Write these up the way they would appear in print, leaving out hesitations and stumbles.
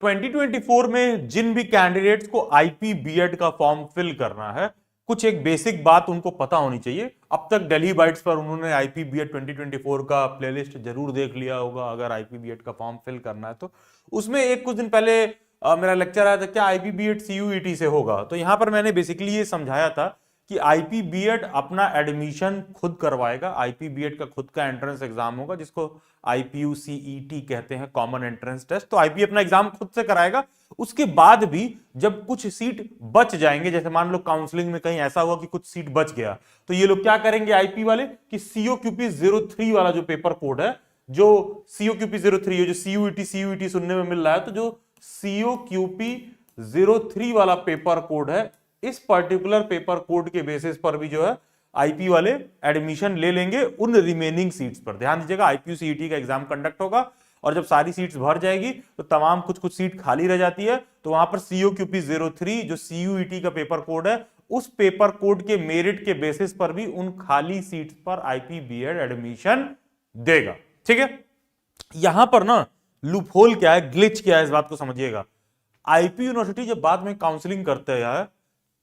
2024 में जिन भी कैंडिडेट्स को आईपी बीएड का फॉर्म फिल करना है, कुछ एक बेसिक बात उनको पता होनी चाहिए। अब तक दिल्ली बाइट्स पर उन्होंने आईपी बीएड 2024 का प्लेलिस्ट जरूर देख लिया होगा, अगर आईपी बीएड का फॉर्म फिल करना है तो। उसमें एक कुछ दिन पहले मेरा लेक्चर आया था, क्या आईपी बीएड सीयूईटी से होगा? तो यहां पर मैंने बेसिकली ये समझाया था कि आईपी बीएड अपना एडमिशन खुद करवाएगा। आईपी बीएड का खुद का एंट्रेंस एग्जाम होगा, जिसको आईपीयू सीईटी कहते हैं, कॉमन एंट्रेंस टेस्ट। तो आईपी अपना एग्जाम खुद से कराएगा। उसके बाद भी जब कुछ सीट बच जाएंगे, जैसे मान लो काउंसलिंग में कहीं ऐसा हुआ कि कुछ सीट बच गया, तो ये लोग क्या करेंगे आईपी वाले कि सीओक्यूपी 03 वाला जो पेपर कोड है, जो सीओक्यूपी 03 है, जो सीयूईटी सुनने में मिल रहा है, तो जो सीओक्यूपी 03 वाला पेपर कोड है, इस पर्टिकुलर पेपर कोड के बेसिस पर भी जो है आईपी वाले एडमिशन ले लेंगे उन रिमेनिंग सीट्स पर। ध्यान दीजिएगा, आईपीयू सीईटी का एग्जाम कंडक्ट होगा और जब सारी सीट्स भर जाएगी तो तमाम कुछ सीट खाली रह जाती है, तो वहां पर सीओक्यूपी 03 जो सीयूईटी का पेपर कोड है, उस पेपर कोड के मेरिट के बेसिस पर भी उन खाली सीट्स पर आईपी बीएड एडमिशन देगा। ठीक है, यहां पर ना लूपहोल क्या है, ग्लिच क्या है, इस बात को समझिएगा। आईपी यूनिवर्सिटी जब बाद में काउंसलिंग करते हैं यार,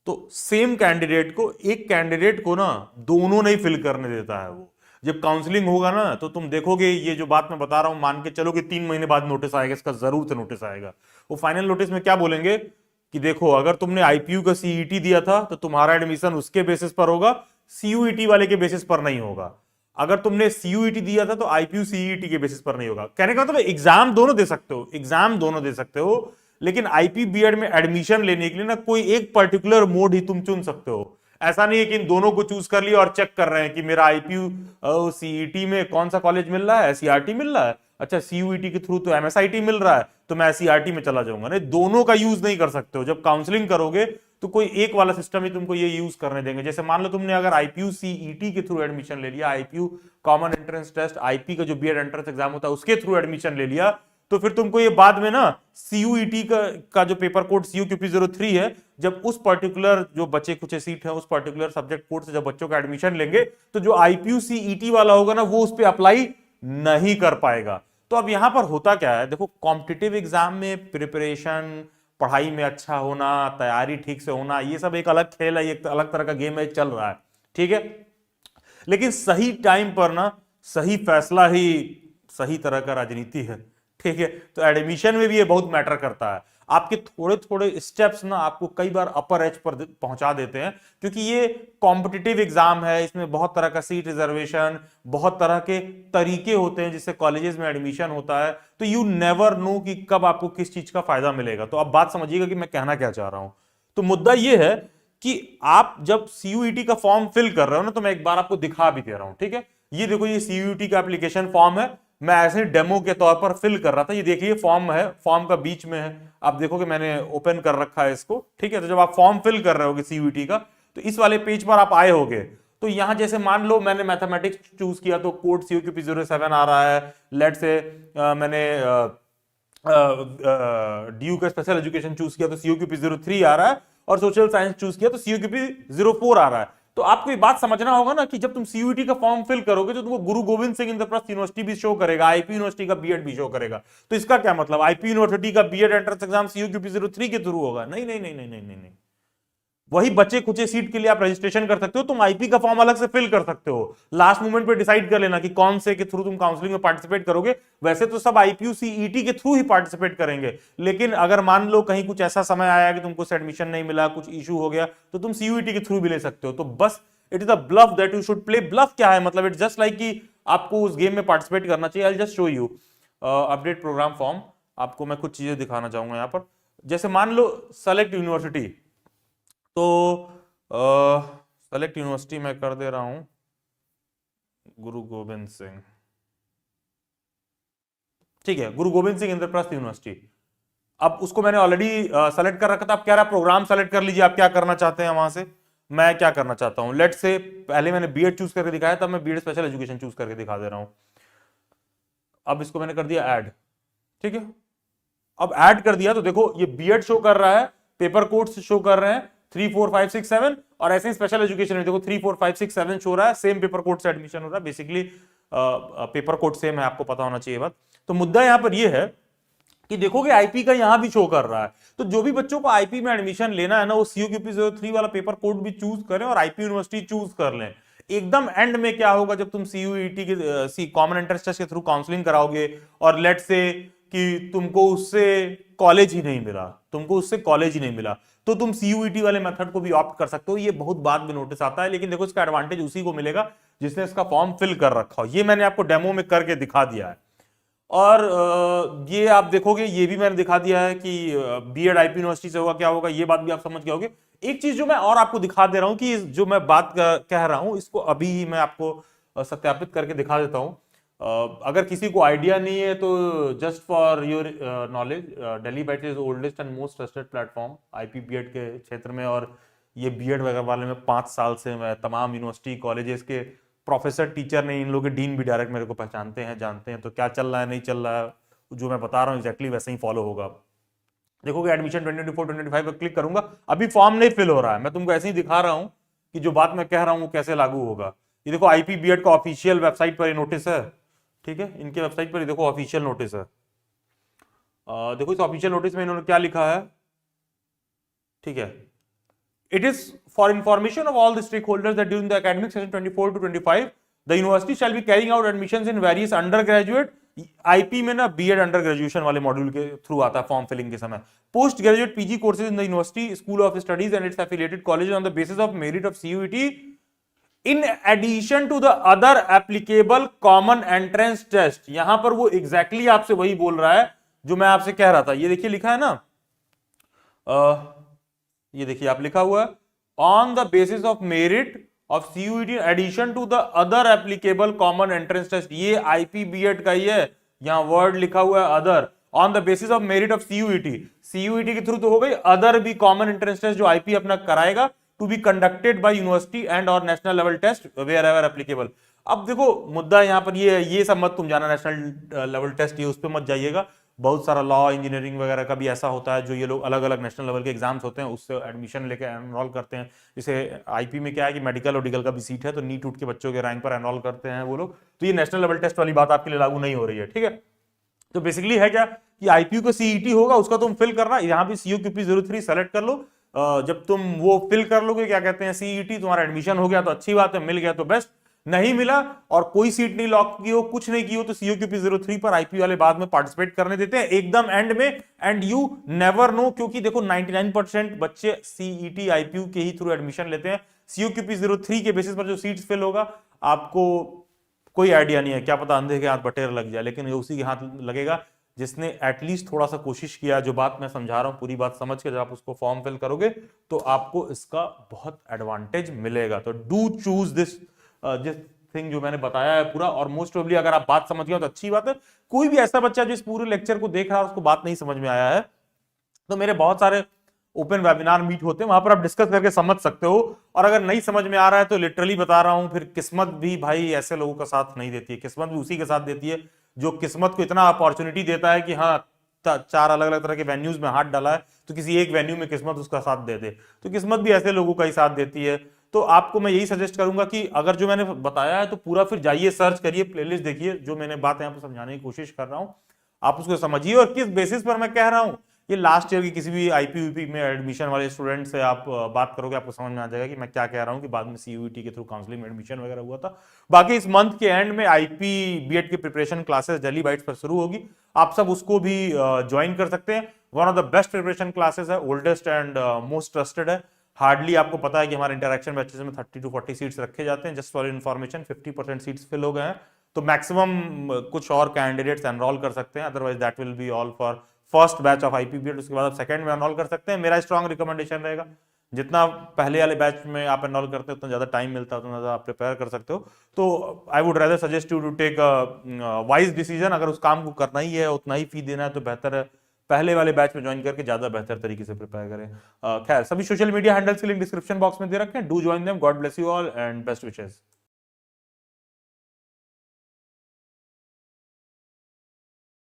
तो सेम कैंडिडेट को, एक कैंडिडेट को ना दोनों नहीं फिल करने देता है वो। जब काउंसलिंग होगा ना, तो तुम देखोगे, ये जो बात मैं बता रहा हूं मान के चलो कि 3 महीने बाद नोटिस आएगा, इसका जरूर से नोटिस आएगा। वो फाइनल नोटिस में क्या बोलेंगे कि देखो, अगर तुमने आईपीयू का सीईटी दिया था तो तुम्हारा एडमिशन उसके बेसिस पर होगा, सीयूईटी वाले के बेसिस पर नहीं होगा। अगर तुमने सीयूईटी दिया था तो आईपीयू सीईटी के बेसिस पर नहीं होगा। कहने का मतलब एग्जाम दोनों दे सकते हो, एग्जाम दोनों दे सकते हो, लेकिन आईपी बीएड में एडमिशन लेने के लिए ना कोई एक पर्टिकुलर मोड ही तुम चुन सकते हो। ऐसा नहीं है कि इन दोनों को चूज कर लिया और चेक कर रहे हैं कि मेरा आईपीयू सीईटी में कौन सा कॉलेज मिल रहा है, एससीईआरटी मिल रहा है, अच्छा सीयूईटी के थ्रू तो एमएसआईटी मिल रहा है तो मैं एससीईआरटी में चला जाऊंगा। नहीं, दोनों का यूज नहीं कर सकते हो। जब काउंसलिंग करोगे तो कोई एक वाला सिस्टम ही तुमको ये यूज करने देंगे। जैसे मान लो तुमने अगर आईपीयू सीईटी के थ्रू एडमिशन ले लिया, IPU common entrance test, IP का जो बीएड एंट्रेंस एग्जाम होता है उसके थ्रू एडमिशन ले लिया, तो फिर तुमको ये बाद में ना सीयूईटी का जो पेपर कोड सीयूक्यूपी 03 है, जब उस पर्टिकुलर जो बचे कुछ सीट है उस पर्टिकुलर सब्जेक्ट कोड से जब बच्चों का एडमिशन लेंगे, तो जो आईपीयू सीईटी वाला होगा ना, वो उस पर अप्लाई नहीं कर पाएगा। तो अब यहां पर होता क्या है, देखो, कॉम्पिटिटिव एग्जाम में प्रिपरेशन, पढ़ाई में अच्छा होना, तैयारी ठीक से होना, ये सब एक अलग खेल है, एक अलग तरह का गेम है, चल रहा है। ठीक है, लेकिन सही टाइम पर ना सही फैसला ही सही तरह का राजनीति है। ठीक है, तो एडमिशन में भी ये बहुत मैटर करता है। आपके थोड़े थोड़े स्टेप्स ना आपको कई बार अपर एज पर पहुंचा देते हैं, क्योंकि ये कॉम्पिटिटिव एग्जाम है, इसमें बहुत तरह का सीट रिजर्वेशन, बहुत तरह के तरीके होते हैं जिससे कॉलेजेस में एडमिशन होता है। तो यू नेवर नो कि कब आपको किस चीज का फायदा मिलेगा। तो अब बात समझिएगा कि मैं कहना क्या चाह रहा हूं। तो मुद्दा यह है कि आप जब सीयूईटी का फॉर्म फिल कर रहे हो ना, तो मैं एक बार आपको दिखा भी दे रहा हूं। ठीक है, ये देखो, ये सीयूईटी का एप्लीकेशन फॉर्म है, मैं ऐसे डेमो के तौर पर फिल कर रहा था। ये देखिए फॉर्म है, फॉर्म का बीच में है, आप देखोगे मैंने ओपन कर रखा है इसको। ठीक है, तो जब आप फॉर्म फिल कर रहे होगे सीयूईटी का, तो इस वाले पेज पर आप आए होगे, तो यहां जैसे मान लो मैंने मैथमेटिक्स चूज किया तो कोड सीयूक्यूपी 07 आ रहा है। लेट से मैंने डीयू का स्पेशल एजुकेशन चूज किया तो सीयूक्यूपी 03 आ रहा है, और सोशल साइंस चूज किया तो सीयूक्यूपी 04 आ रहा है। तो आपको ये बात समझना होगा ना कि जब तुम सीयूईटी का फॉर्म फिल करोगे तो तुमको गुरु गोविंद सिंह इंद्रप्रस्थ यूनिवर्सिटी भी शो करेगा, आईपी यूनिवर्सिटी का बीएड भी शो करेगा। तो इसका क्या मतलब, आईपी यूनिवर्सिटी का बीएड एंट्रेंस एग्जाम सीयूक्यूपी 03 के थ्रू होगा? नहीं नहीं नहीं नहीं नहीं नहीं, वही बचे कुछ सीट के लिए आप रजिस्ट्रेशन कर सकते हो, तुम आईपी का फॉर्म अलग से फिल कर सकते हो। लास्ट मोमेंट पे डिसाइड कर लेना कि कौन से के थ्रू तुम काउंसलिंग में पार्टिसिपेट करोगे। वैसे तो सब आईपीयू सीईटी के थ्रू ही पार्टिसिपेट करेंगे, लेकिन अगर मान लो कहीं कुछ ऐसा समय आया कि तुमको एडमिशन नहीं मिला, कुछ इशू हो गया, तो तुम सीयूईटी के थ्रू भी ले सकते हो। तो बस it is a bluff that you should play. Bluff क्या है मतलब, इट्स जस्ट लाइक कि आपको उस गेम में पार्टिसिपेट करना चाहिए। I will just show you update programme form. आपको मैं कुछ चीजें दिखाना चाहूंगा यहाँ पर। जैसे मान लो सेलेक्ट यूनिवर्सिटी, तो सेलेक्ट यूनिवर्सिटी मैं कर दे रहा हूं गुरु गोविंद सिंह। ठीक है, गुरु गोविंद सिंह इंद्रप्रस्थ यूनिवर्सिटी। अब उसको मैंने ऑलरेडी सेलेक्ट कर रखा था। अब कह रहा प्रोग्राम सेलेक्ट कर लीजिए, आप क्या करना चाहते हैं वहां से। मैं क्या करना चाहता हूं, लेट से पहले मैंने बीएड चूज करके दिखाया, तब मैं बीएड स्पेशल एजुकेशन चूज करके दिखा दे रहा हूं। अब इसको मैंने कर दिया ऐड। ठीक है, अब ऐड कर दिया तो देखो ये बीएड शो कर रहा है, पेपर कोड्स शो कर रहे हैं 3 4 5 6 7, और ऐसे ही स्पेशल एजुकेशन में देखो 3 4 5 6 7 शो रहा है, सेम पेपर कोड से एडमिशन हो रहा है। बेसिकली पेपर कोड सेम है, आपको पता होना चाहिए बात। तो मुद्दा यहां पर ये है कि देखोगे आईपी का यहां भी शो कर रहा है। तो जो भी बच्चों को आईपी में एडमिशन लेना है ना, वो CUQP 03 वाला पेपर कोड भी चूज करें और आईपी यूनिवर्सिटी चूज कर लें। एकदम एंड में क्या होगा, जब तुम CUET के कॉमन एंट्रेंस टेस्ट के थ्रू काउंसलिंग कराओगे और लेट से कि तुमको उससे कॉलेज ही नहीं मिला, तो तुम CUET वाले मेथड को भी ऑप्ट कर सकते हो। ये बहुत बाद में नोटिस आता है, लेकिन देखो इसका एडवांटेज उसी को मिलेगा जिसने इसका फॉर्म फिल कर रखा हो। ये मैंने आपको डेमो में करके दिखा दिया है। और ये आप देखोगे, ये भी मैंने दिखा दिया है कि बीएड आईपी यूनिवर्सिटी से होगा क्या होगा, ये बात भी आप समझ गए होगे। एक चीज जो मैं और आपको दिखा दे रहा हूं कि जो मैं बात कह रहा हूं इसको अभी ही मैं आपको सत्यापित करके दिखा देता हूं। अगर किसी को आइडिया नहीं है तो just for your knowledge, Delhi bytes is oldest and most trusted platform IP BEd के क्षेत्र में। और ये बीएड वगैरह वाले में 5 साल से मैं तमाम यूनिवर्सिटी कॉलेजेस के प्रोफेसर टीचर ने, इन लोगों के डीन भी डायरेक्ट मेरे को पहचानते हैं, जानते हैं। तो क्या चल रहा है नहीं चल रहा है, जो मैं बता रहा हूँ एग्जैक्टली वैसे ही फॉलो होगा। देखोगे एडमिशन 2024-25 पर क्लिक करूंगा, अभी फॉर्म नहीं फिल हो रहा है, मैं तुमको ऐसे ही दिखा रहा हूं कि जो बात मैं कह रहा हूं वो कैसे लागू होगा। ये देखो आईपी बीएड का ऑफिशियल वेबसाइट पर ये नोटिस है, ठीक है, इनके वेबसाइट पर देखो ऑफिशियल नोटिस है। देखो इस ऑफिशियल नोटिस में इन्होंने क्या लिखा है, ठीक है। It is for information of all the stakeholders that during the academic session 24-25, the university shall be carrying out admissions in various undergraduate, IP में ना बीएड अंडर ग्रेजुएशन वाले मॉड्यूल के थ्रू आता है फॉर्म फिलिंग के समय, post graduate PG courses in the university school of studies and its affiliated college on the basis of merit of CUET in addition to the other applicable common entrance test. यहां पर वो exactly आपसे वही बोल रहा है जो मैं आपसे कह रहा था। ये देखिए लिखा है ना, ये देखिए आप लिखा हुआ है on the basis of merit of CUET addition to the other applicable common entrance test. ये आईपी बीएड का ही है, यहां वर्ड लिखा हुआ है other, on the basis of merit of CUET के थ्रू तो हो गई, अदर भी कॉमन एंट्रेंस टेस्ट जो आईपी अपना कराएगा to be conducted by university and और national level test wherever applicable. अब देखो मुद्दा यहां पर ये सब मत तुम जाना, नेशनल लेवल टेस्ट ये उस पर मत जाइएगा। बहुत सारा लॉ इंजीनियरिंग वगैरह का भी ऐसा होता है जो ये लोग अलग अलग नेशनल लेवल के एग्जाम्स होते हैं उससे एडमिशन लेके एनरोल करते हैं। जैसे आईपी में क्या है कि मेडिकल और डिगल का भी सीट है, तो नीट उठ के बच्चों के रैंक पर एनरोल करते हैं वो लोग। तो ये नेशनल लेवल टेस्ट वाली बात आपके लिए लागू नहीं हो रही है, ठीक है। तो बेसिकली है क्या कि आईपीयू का CET होगा, उसका तुम फिल करना, यहाँ भी CUQP 03 सेलेक्ट कर लो। जब तुम वो फिल कर लोगे, क्या कहते हैं CET, तुम्हारा एडमिशन हो गया तो अच्छी बात है, मिल गया तो बेस्ट, नहीं मिला और कोई सीट नहीं लॉक की हो, कुछ नहीं की हो, तो CUQP 03 पर आईपी वाले बाद में पार्टिसिपेट करने देते हैं एकदम एंड में। एंड यू नेवर नो, क्योंकि देखो 99% बच्चे CET आईपीयू के ही थ्रू एडमिशन लेते हैं। CUQP 03 के बेसिस पर जो सीट्स फिल होगा आपको कोई आइडिया नहीं है, क्या पता अंधे के हाथ बटेर लग जाए, लेकिन ये उसी के हाथ लगेगा जिसने एटलीस्ट थोड़ा सा कोशिश किया। जो बात मैं समझा रहा हूं पूरी बात समझ के जब आप उसको फॉर्म फिल करोगे तो आपको इसका बहुत एडवांटेज मिलेगा। तो डू चूज दिस जिस थिंग जो मैंने बताया है पूरा, और मोस्ट प्रोबेबली अगर आप बात समझ गए तो अच्छी बात है। कोई भी ऐसा बच्चा जो इस पूरे लेक्चर को देख रहा है उसको बात नहीं समझ में आया है, तो मेरे बहुत सारे ओपन वेबिनार मीट होते हैं, वहां पर आप डिस्कस करके समझ सकते हो। और अगर नहीं समझ में आ रहा है तो लिटरली बता रहा हूं, फिर किस्मत भी भाई ऐसे लोगों का साथ नहीं देती है, किस्मत भी उसी के साथ देती है जो किस्मत को इतना अपॉर्चुनिटी देता है कि हाँ 4 अलग अलग तरह के वेन्यूज में हाथ डाला है तो किसी एक वेन्यू में किस्मत उसका साथ दे दे, तो किस्मत भी ऐसे लोगों का ही साथ देती है। तो आपको मैं यही सजेस्ट करूंगा कि अगर जो मैंने बताया है तो पूरा फिर जाइए सर्च करिए, प्लेलिस्ट देखिए, जो मैंने बात यहाँ पर समझाने की कोशिश कर रहा हूँ आप उसको समझिए। और किस बेसिस पर मैं कह रहा हूँ, ये लास्ट ईयर की किसी भी आईपी में एडमिशन वाले स्टूडेंट से आप बात करोगे आपको समझ में आ जाएगा कि मैं क्या कह रहा हूँ, कि बाद में CUET के थ्रू काउंसलिंग में एडमिशन वगैरह हुआ था। बाकी इस मंथ के एंड में आईपी बीएड की प्रिपरेशन क्लासेस दिल्ली बाइट्स पर शुरू होगी, आप सब उसको भी ज्वाइन कर सकते हैं। One of the best preparation classes है, ओल्डेस्ट एंड मोस्ट ट्रस्टेड है। हार्डली आपको पता है कि हमारे इंटरैक्शन बैचेस में 30 to 40 सीट्स रखे जाते हैं। Just for information 50% seats fill हो गए हैं, तो मैक्सिमम कुछ और कैंडिडेट्स एनरोल कर सकते हैं, otherwise that will be all for first batch of IP BEd. उसके बाद आप सेकंड में एनरोल कर सकते हैं। मेरा स्ट्रॉन्ग रिकमेंडेशन रहेगा, जितना पहले वाले बैच में आप एनरोल करते हैं उतना ज्यादा टाइम मिलता है, उतना ज्यादा आप प्रिपेयर कर सकते हो। तो I would rather suggest you to take wise decision. अगर उस काम को करना ही है, उतना ही फी देना है, तो बेहतर है पहले वाले बैच में ज्वाइन करके ज्यादा बेहतर तरीके से प्रिपेयर करें। खैर, सभी सोशल मीडिया हैंडल्स के लिंक डिस्क्रिप्शन बॉक्स में दे रखे हैं, do join them. God bless you all and best wishes.